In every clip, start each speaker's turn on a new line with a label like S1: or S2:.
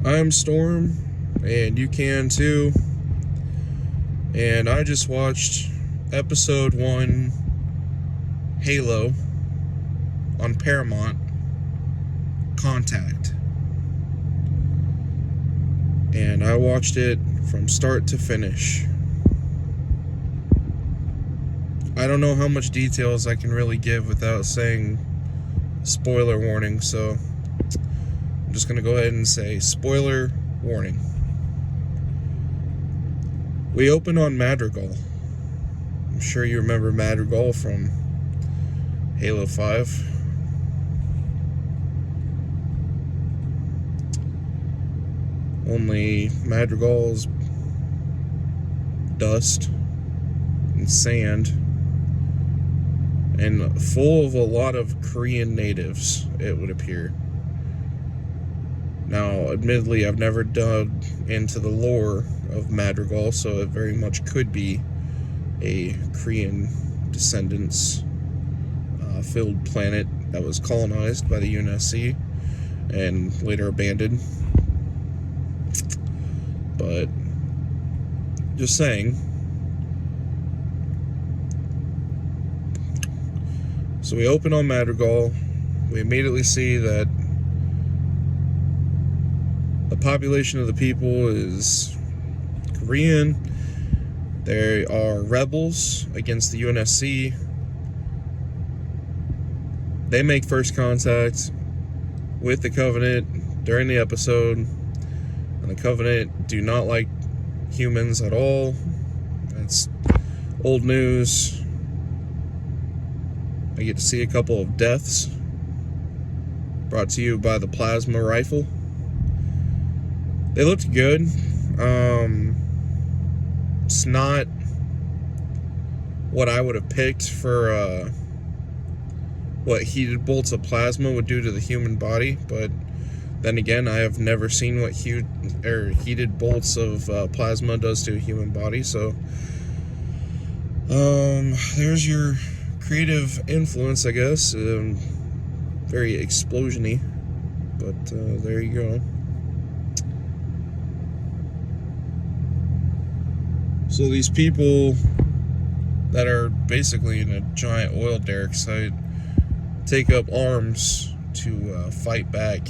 S1: I'm Storm, and you can too. And I just watched episode 1 Halo on Paramount, Contact. And I watched it from start to finish. I don't know how much details I can really give without saying spoiler warning, so I'm just going to go ahead and say spoiler warning. We open on Madrigal. I'm sure you remember Madrigal from Halo 5. Only Madrigal's dust and sand and full of a lot of Korean natives, it would appear. Now, admittedly, I've never dug into the lore of Madrigal, so it very much could be a Korean descendants filled planet that was colonized by the UNSC and later abandoned. But just saying. So we open on Madrigal. We immediately see that the population of the people is Korean. There are rebels against the UNSC. They make first contact with the Covenant during the episode. And the Covenant do not like humans at all. That's old news. I get to see a couple of deaths brought to you by the plasma rifle. They looked good. It's not what I would have picked for what heated bolts of plasma would do to the human body, but then again, I have never seen what heated bolts of plasma does to a human body, so there's your creative influence, I guess. Very explosion-y, but there you go. So these people that are basically in a giant oil derrick site take up arms to fight back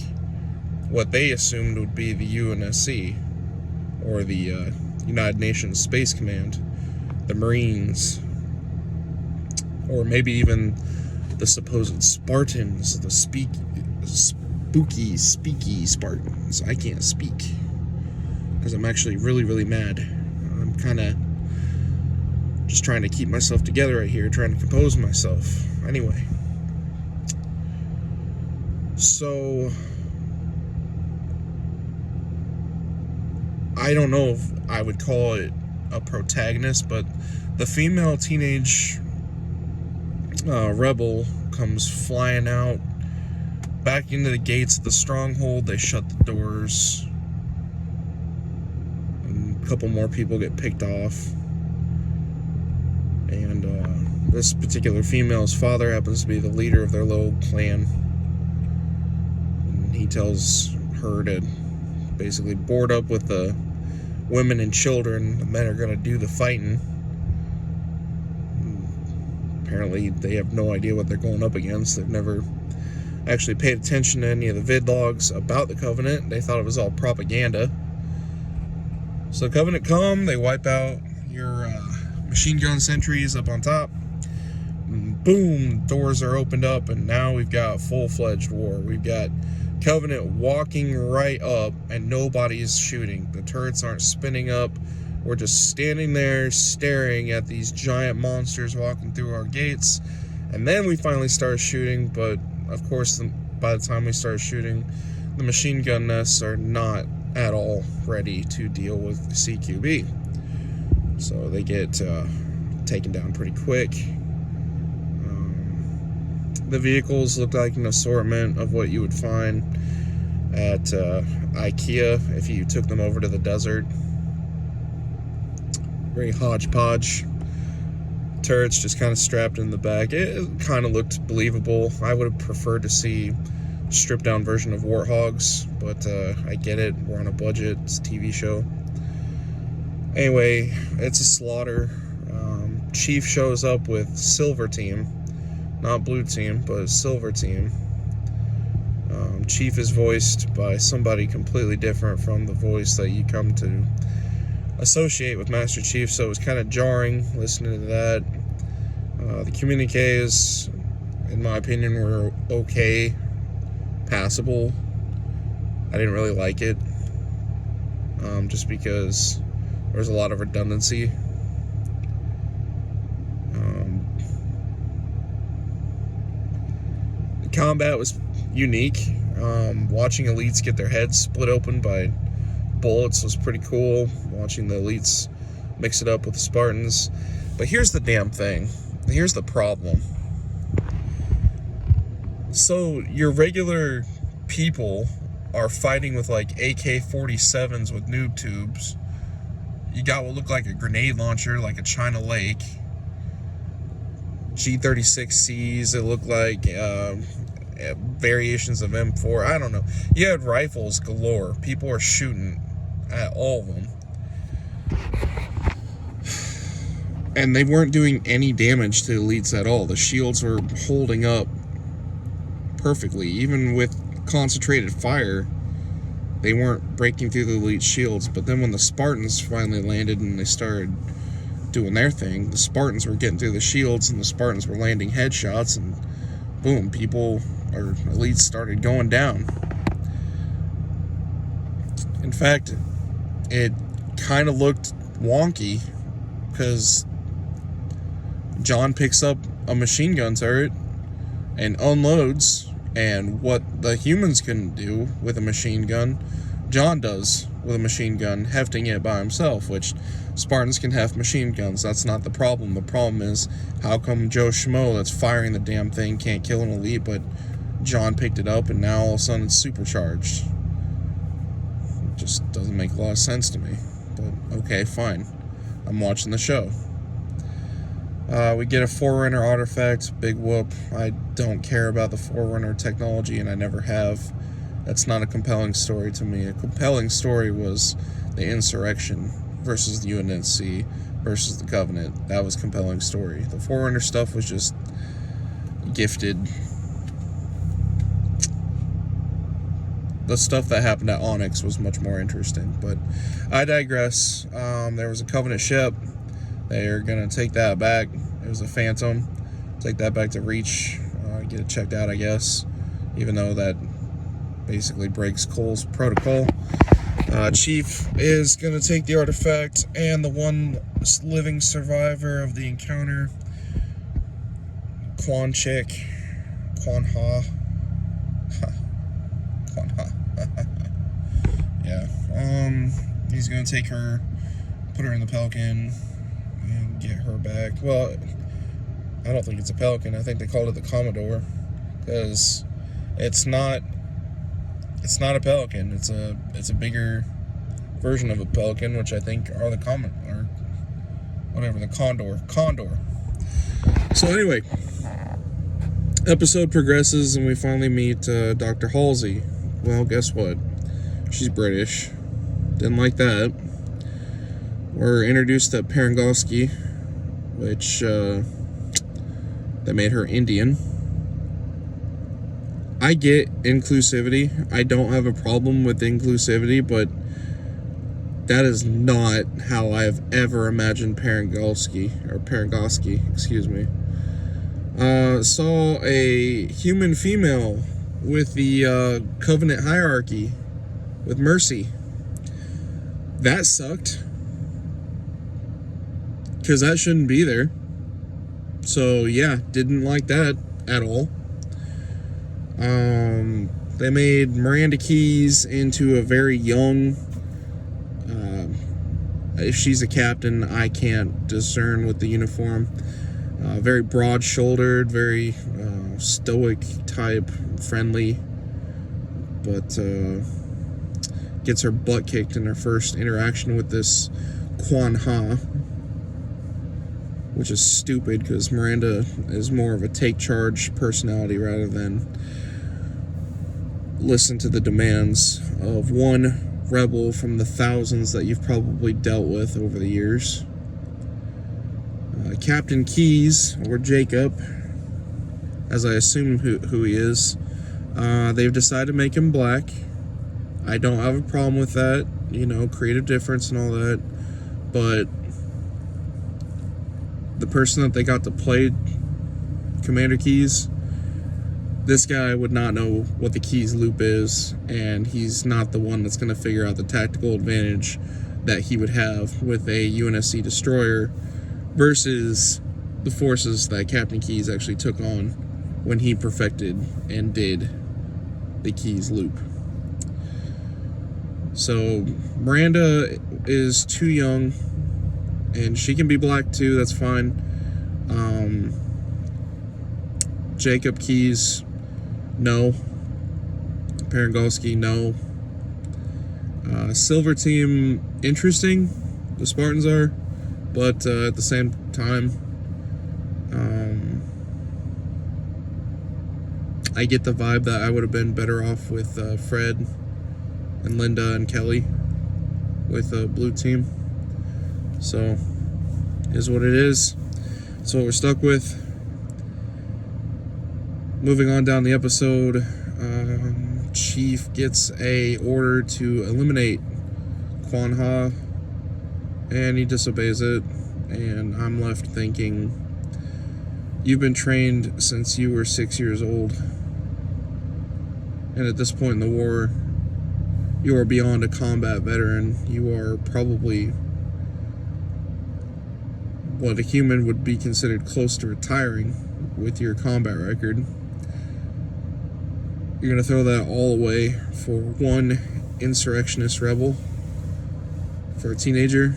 S1: what they assumed would be the UNSC, or the United Nations Space Command, the Marines, or maybe even the supposed Spartans, the spooky Spartans. I can't speak because I'm actually really, really mad. I'm kind of just trying to keep myself together right here, trying to compose myself. Anyway, so I don't know if I would call it a protagonist, but the female teenage rebel comes flying out back into the gates of the stronghold. They shut the doors. And a couple more people get picked off. And this particular female's father happens to be the leader of their little clan. And he tells her to basically board up with the women and children. The men are going to do the fighting. Apparently they have no idea what they're going up against. They've never actually paid attention to any of the vidlogs about the Covenant. They thought it was all propaganda. So the Covenant come, they wipe out your machine gun sentries up on top. And boom, doors are opened up, and now we've got a full-fledged war. We've got Covenant walking right up, and nobody's shooting. The turrets aren't spinning up. We're just standing there staring at these giant monsters walking through our gates. And then we finally start shooting, but of course, by the time we start shooting, the machine gun nests are not at all ready to deal with the CQB. So they get taken down pretty quick. The vehicles look like an assortment of what you would find at IKEA if you took them over to the desert. Very hodgepodge. Turrets just kind of strapped in the back. It kind of looked believable. I would have preferred to see stripped down version of Warthogs, but I get it. We're on a budget. It's a TV show. Anyway, it's a slaughter. Chief shows up with Silver Team, not Blue Team, but Silver Team. Chief is voiced by somebody completely different from the voice that you come to associate with Master Chief, so it was kind of jarring listening to that. The communiques, in my opinion, were okay, passable. I didn't really like it, just because there was a lot of redundancy. The combat was unique. Watching elites get their heads split open by bullets was pretty cool. Watching the elites mix it up with the Spartans. But here's the damn thing. Here's the problem. So your regular people are fighting with like AK-47s with noob tubes. You got what looked like a grenade launcher, like a China Lake. G36Cs, it looked like variations of M4. I don't know. You had rifles galore. People were shooting at all of them. And they weren't doing any damage to elites at all. The shields were holding up perfectly. Even with concentrated fire, they weren't breaking through the elite shields. But then when the Spartans finally landed and they started doing their thing, the Spartans were getting through the shields and the Spartans were landing headshots, and boom, people or elites started going down. In fact, it kind of looked wonky because John picks up a machine gun turret and unloads, and what the humans couldn't do with a machine gun, John does with a machine gun, hefting it by himself, which Spartans can heft machine guns. That's not the problem. The problem is, how come Joe Schmo that's firing the damn thing can't kill an elite, but John picked it up and now all of a sudden it's supercharged? It just doesn't make a lot of sense to me. But okay, fine. I'm watching the show. We get a Forerunner artifact, big whoop. I don't care about the Forerunner technology, and I never have. That's not a compelling story to me. A compelling story was the insurrection versus the UNSC versus the Covenant. That was a compelling story. The Forerunner stuff was just gifted. The stuff that happened at Onyx was much more interesting, but I digress. There was a Covenant ship. They're going to take that back. It was a Phantom. Take that back to Reach. Get it checked out, I guess. Even though that basically breaks Cole's protocol. Chief is going to take the artifact, and the one living survivor of the encounter, Quan Ha. Yeah. He's going to take her, put her in the Pelican, and get her back. Well, I don't think it's a Pelican. I think they called it the Commodore, because it's not a Pelican. It's a bigger version of a Pelican, which I think are the or whatever, the Condor. So anyway, episode progresses and we finally meet Dr. Halsey. Well, guess what? She's British. Didn't like that. We're introduced to Parangosky, which that made her Indian. I get inclusivity. I don't have a problem with inclusivity, but that is not how I have ever imagined Parangosky, excuse me. Saw a human female with the Covenant hierarchy with Mercy. That sucked, because that shouldn't be there. So yeah, didn't like that at all. They made Miranda Keyes into a very young, if she's a captain, I can't discern with the uniform, very broad-shouldered, very stoic type, friendly, but gets her butt kicked in her first interaction with this Quan Ha, which is stupid because Miranda is more of a take charge personality rather than listen to the demands of one rebel from the thousands that you've probably dealt with over the years. Captain Keyes, or Jacob, as I assume who he is, they've decided to make him black. I don't have a problem with that, creative difference and all that, but the person that they got to play Commander Keyes, this guy would not know what the Keyes loop is, and he's not the one that's going to figure out the tactical advantage that he would have with a UNSC destroyer versus the forces that Captain Keyes actually took on when he perfected and did the Keyes loop. So Miranda is too young, and she can be black too, that's fine. Jacob Keyes, no. Parangolski, no. Silver Team, interesting, the Spartans are, but at the same time, I get the vibe that I would have been better off with Fred and Linda and Kelly with Blue Team. So, is what it is. That's what we're stuck with. Moving on down the episode, Chief gets a order to eliminate Quan Ha, and he disobeys it, and I'm left thinking, you've been trained since you were 6 years old, and at this point in the war, you are beyond a combat veteran. You are probably what a human would be considered close to retiring with your combat record. You're going to throw that all away for one insurrectionist rebel, for a teenager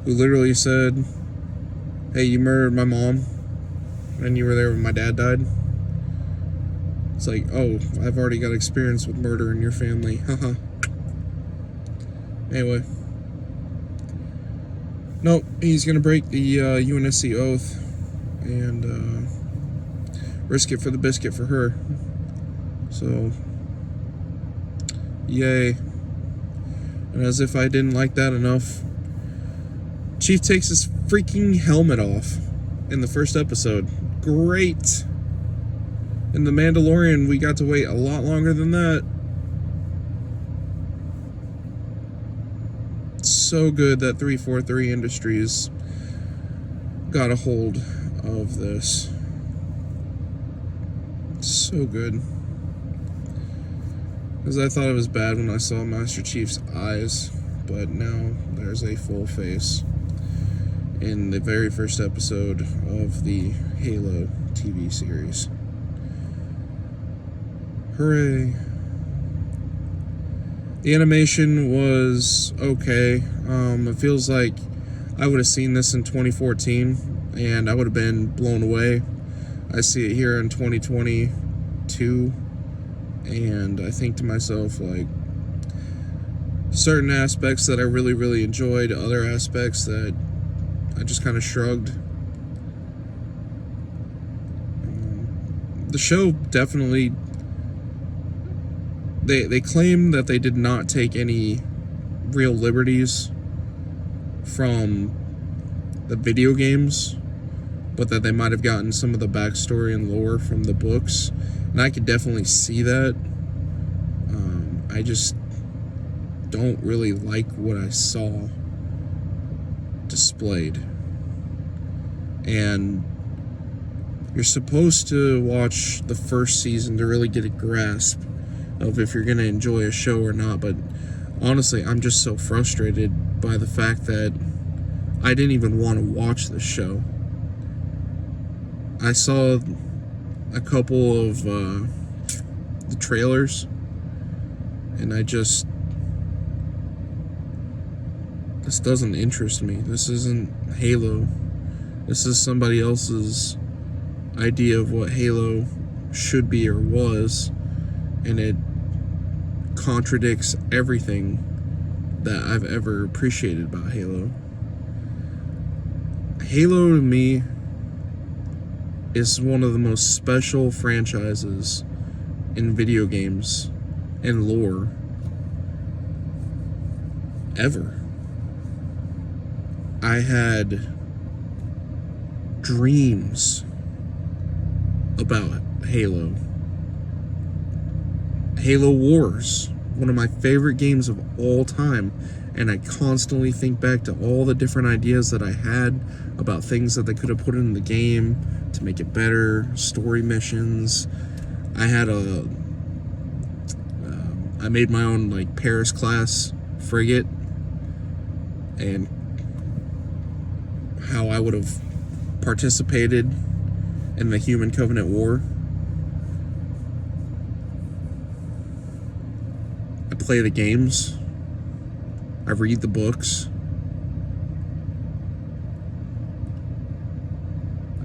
S1: who literally said, hey, you murdered my mom and you were there when my dad died. It's like, oh, I've already got experience with murder in your family. Haha. Anyway. Nope, he's going to break the UNSC oath and risk it for the biscuit for her. So, yay. And as if I didn't like that enough, Chief takes his freaking helmet off in the first episode. Great. In The Mandalorian, we got to wait a lot longer than that. So good that 343 Industries got a hold of this. So good. Because I thought it was bad when I saw Master Chief's eyes, but now there's a full face in the very first episode of the Halo TV series. Hooray. The animation was okay. It feels like I would have seen this in 2014 and I would have been blown away. I see it here in 2022 and I think to myself, like, certain aspects that I really, really enjoyed, other aspects that I just kind of shrugged. The show definitely, they claim that they did not take any real liberties from the video games, but that they might have gotten some of the backstory and lore from the books, and I could definitely see that. I just don't really like what I saw displayed. And you're supposed to watch the first season to really get a grasp of if you're going to enjoy a show or not, but honestly, I'm just so frustrated by the fact that I didn't even want to watch the show. I saw a couple of the trailers, and this doesn't interest me. This isn't Halo. This is somebody else's idea of what Halo should be or was, and it contradicts everything that I've ever appreciated about Halo. Halo to me is one of the most special franchises in video games and lore ever. I had dreams about Halo. Halo Wars, one of my favorite games of all time, and I constantly think back to all the different ideas that I had about things that they could have put in the game to make it better, story missions. I had I made my own like Paris class frigate, and how I would have participated in the Human Covenant War. I play the games. I read the books.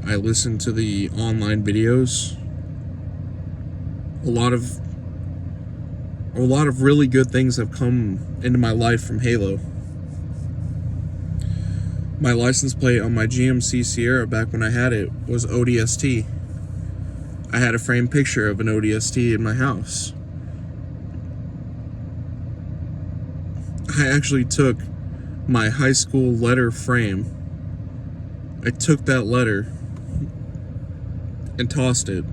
S1: I listen to the online videos. A lot of really good things have come into my life from Halo. My license plate on my GMC Sierra back when I had it was ODST. I had a framed picture of an ODST in my house. I actually took my high school letter frame. I took that letter and tossed it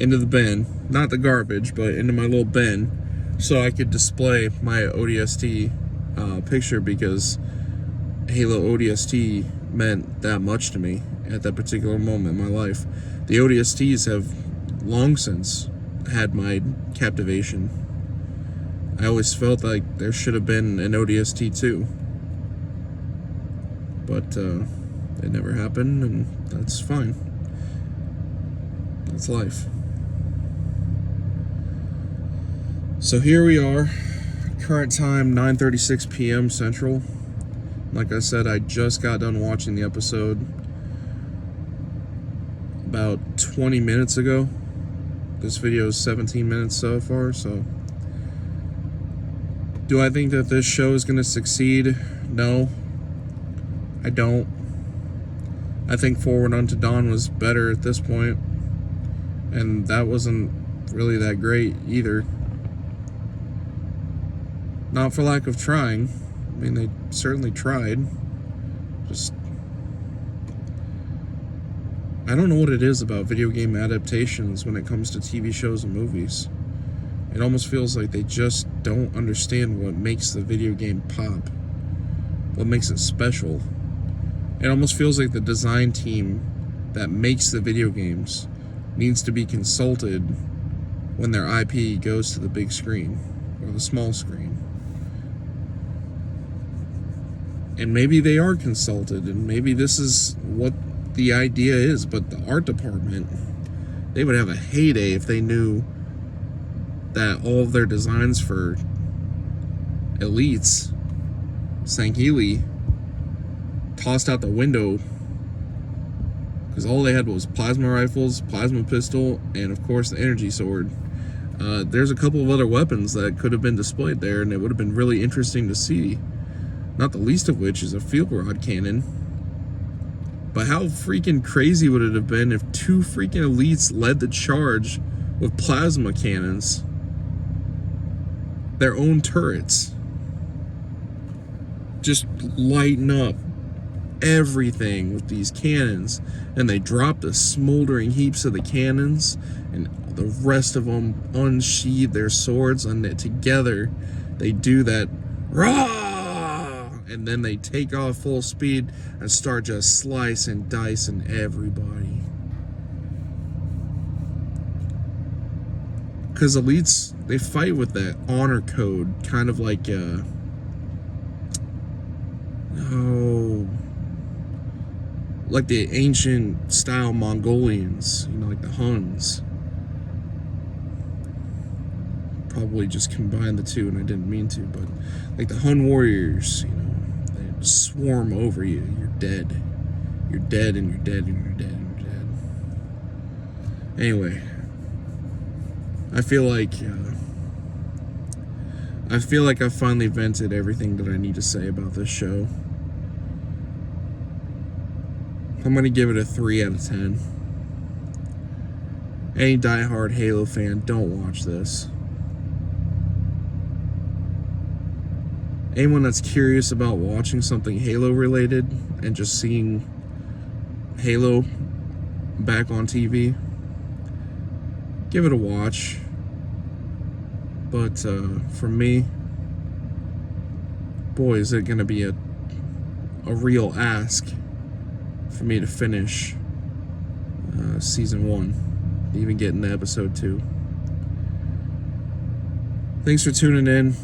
S1: into the bin, not the garbage, but into my little bin, so I could display my ODST picture, because Halo ODST meant that much to me at that particular moment in my life. The ODSTs have long since had my captivation. I always felt like there should have been an ODST too, but it never happened, and that's fine. That's life. So here we are, current time 9:36 p.m. Central. Like I said, I just got done watching the episode about 20 minutes ago. This video is 17 minutes so far, so do I think that this show is going to succeed? No, I don't. I think Forward Unto Dawn was better at this point, and that wasn't really that great either. Not for lack of trying. I mean, they certainly tried. Just, I don't know what it is about video game adaptations when it comes to TV shows and movies. It almost feels like they just don't understand what makes the video game pop, what makes it special. It almost feels like the design team that makes the video games needs to be consulted when their IP goes to the big screen or the small screen. And maybe they are consulted, and maybe this is what the idea is, but the art department, they would have a heyday if they knew that all of their designs for Elites, Sangheili, tossed out the window, because all they had was plasma rifles, plasma pistol, and of course the energy sword. There's a couple of other weapons that could have been displayed there, and it would have been really interesting to see. Not the least of which is a field rod cannon. But how freaking crazy would it have been if two freaking Elites led the charge with plasma cannons? Their own turrets. Just lighting up everything with these cannons. And they drop the smoldering heaps of the cannons, and the rest of them unsheathe their swords, and together they do that "Rah!" And then they take off full speed and start just slicing and dicing everybody. Because Elites, they fight with that honor code, kind of like like the ancient style Mongolians, you know, like the Huns. Probably just combined the two, and I didn't mean to, but like the Hun warriors, you know, they swarm over you. You're dead. You're dead, and you're dead, and you're dead, and you're dead. Anyway, I feel like I've finally vented everything that I need to say about this show. I'm gonna give it a 3 out of 10. Any diehard Halo fan, don't watch this. anyone that's curious about watching something Halo related and just seeing Halo back on TV, give it a watch. But for me, boy, is it gonna be a real ask for me to finish season 1, even get into episode 2. Thanks for tuning in.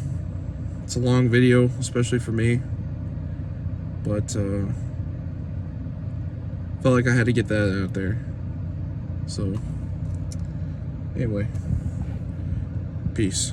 S1: It's a long video, especially for me, but felt like I had to get that out there. So anyway, peace.